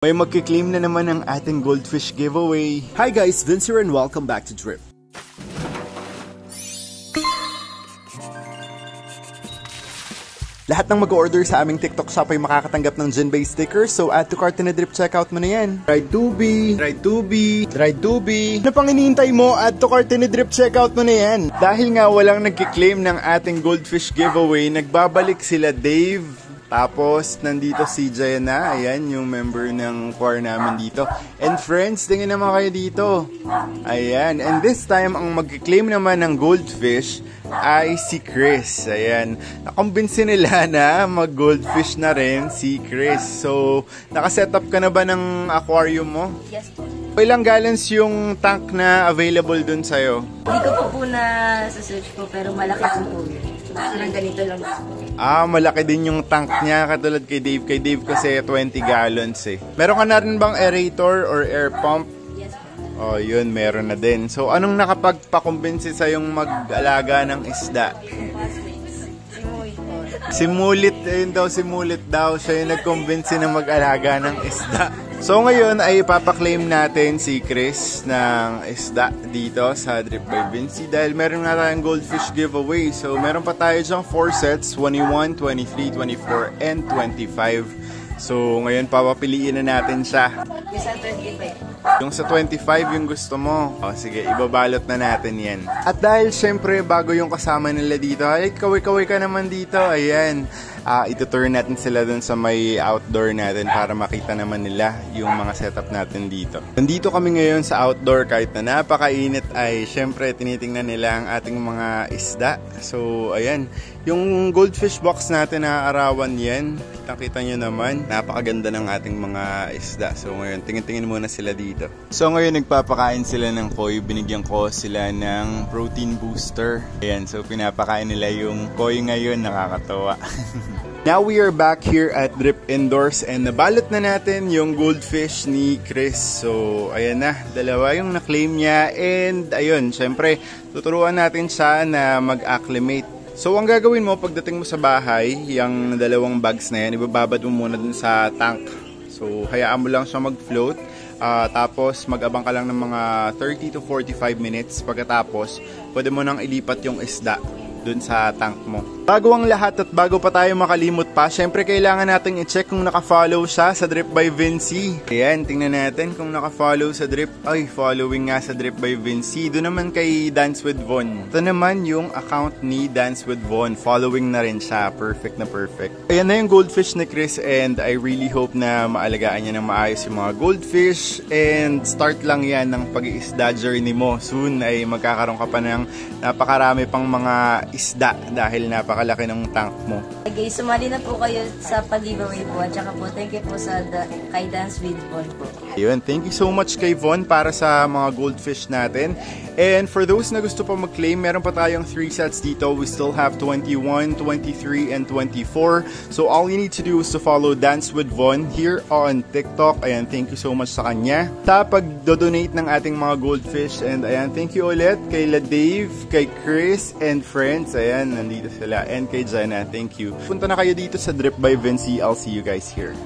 May magkiklaim na naman ang ating goldfish giveaway. Hi guys, Vince here and welcome back to Drip. Lahat ng mag-order sa aming TikTok shop ay makakatanggap ng Jinbei sticker. So add to cart na Drip, checkout mo na yan. Try to be. Ano pang hinihintay mo? Add to cart na Drip, checkout mo na yan. Dahil nga walang nagkiklaim ng ating goldfish giveaway, nagbabalik sila Dave. Tapos, nandito si Jayana, ayan, yung member ng choir namin dito. And friends, tingin naman kayo dito. Ayan, and this time, ang mag-claim naman ng goldfish ay si Chris. Ayan, nakumbinsi nila na mag-goldfish na rin si Chris. So, nakasetup ka na ba ng aquarium mo? Yes po. Ilang gallons yung tank na available dun sa'yo? Hindi ko po na sa search po, pero malaki po po. Parang ganito lang. Malaki din yung tank niya, katulad kay Dave. Kay Dave kasi 20 gallons eh. Meron ka na rin bang aerator or air pump? Yes po. Oh, yun, meron na din. So, anong nakapagpakumbinsi sa'yong mag-alaga ng isda? Simulit daw. Siya yung nagkumbinsi na mag-alaga ng isda. So ngayon ay ipapaklaim natin si Chris ng isda dito sa Drip by Vinci dahil meron nga tayong goldfish giveaway. So meron pa tayo dyang 4 sets, 21, 23, 24, and 25. So ngayon papapiliin na natin siya. Yung sa 25. Yung sa 25 yung gusto mo. O sige, ibabalot na natin yan. At dahil syempre bago yung kasama nila dito, ay kaway-kaway ka naman dito. Ayan. Ituturn natin sila dun sa may outdoor natin para makita naman nila yung mga setup natin dito. Nandito kami ngayon sa outdoor kahit na napakainit ay syempre tinitingnan nila ang ating mga isda. So ayan, yung goldfish box natin na arawan yan. Kita nyo naman, napakaganda ng ating mga isda. So ngayon, tingin-tingin muna sila dito. So ngayon, nagpapakain sila ng koi. Binigyan ko sila ng protein booster. Ayan, so pinapakain nila yung koi ngayon. Nakakatawa. Now we are back here at Drip Indoors and nabalot na natin yung goldfish ni Chris. So ayan na, dalawa yung na-claim niya. And ayun, syempre, tuturuan natin siya na mag-acclimate. So, ang gagawin mo pagdating mo sa bahay, yung dalawang bags na yan, ibababad mo muna dun sa tank. So, hayaan mo lang siya mag-float. Tapos, mag-abang ka lang ng mga 30 to 45 minutes. Pagkatapos, pwede mo nang ilipat yung isda dun sa tank mo. Bago ang lahat at bago pa tayo makalimot pa, syempre kailangan natin i-check kung naka-follow siya sa Drip by Vinci. Ayan, tingnan natin kung naka-follow sa Drip. Ay, following nga sa Drip by Vinci. Doon naman kay Dance with Von. Ito naman yung account ni Dance with Von. Following na rin siya. Perfect na perfect. Ayan na yung goldfish ni Chris and I really hope na maalagaan niya ng maayos yung mga goldfish. And start lang yan ng pag-iisda journey mo. Soon ay magkakaroon ka pa ng napakarami pang mga isda dahil napakalaki ng tank mo. Okay, sumali na po kayo sa pag-giveaway po at saka po thank you po sa kay Dance with Von po. Ayun, thank you so much kay Von para sa mga goldfish natin. And for those na gusto pa mag-claim, meron pa tayong 3 sets dito. We still have 21, 23, and 24. So all you need to do is to follow Dance with Von here on TikTok. Ayan, thank you so much sa kanya. Sa pag-donate ng ating mga goldfish. And ayan, thank you ulit kay La Dave, kay Chris, and friends. Ayan, nandito sila. And kay Jana, thank you. Punta na kayo dito sa Drip by Vinci. I'll see you guys here.